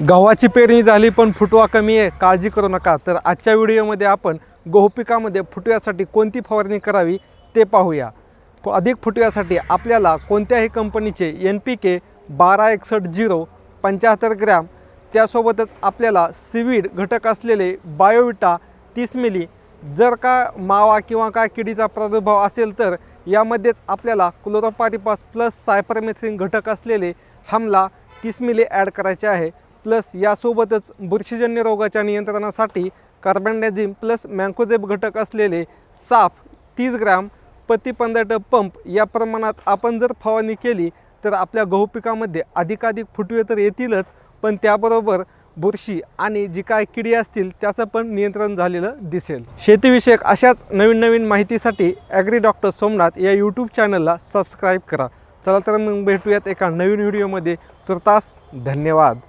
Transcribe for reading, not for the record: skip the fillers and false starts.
गव्हाची पेरणी झाली पण फुटवा कमी आहे, काळजी करू नका। तर आजच्या व्हिडिओमध्ये आपण गहू पिकामध्ये फुटव्यासाठी कोणती फवारणी करावी ते पाहूया। अधिक फुटव्यासाठी आपल्याला कोणत्याही कंपनीचे NPK 1261 75 ग्रॅम, त्यासोबतच आपल्याला सीवीड घटक असलेले बायोविटा 30 मिली, जर का मावा किंवा काय किडीचा प्रादुर्भाव असेल तर यामध्येच आपल्याला क्लोरोपारिपास प्लस सायपरमेथ्रिन घटक असलेले हमला 30 मिली ॲड करायचे आहे। प्लस यासोबतच बुरशीजन्य रोगाच्या नियंत्रणासाठी कार्बनडाझिम प्लस मँकोजेब घटक असलेले साफ 30 ग्रॅम प्रति 15 पंप या प्रमाणात आपण जर फवारणी केली तर आपल्या गहू पिकामध्ये अधिकाधिक फुटवे तर येतीलच, पण त्याबरोबर बुरशी आणि जी काय किडी असतील त्याचं पण नियंत्रण झालेलं दिसेल। शेतीविषयक अशाच नवीन माहितीसाठी ॲग्री डॉक्टर सोमनाथ या यूट्यूब चॅनलला सबस्क्राईब करा। चला तर मग भेटूयात एका नवीन व्हिडिओमध्ये। तुर्तास धन्यवाद।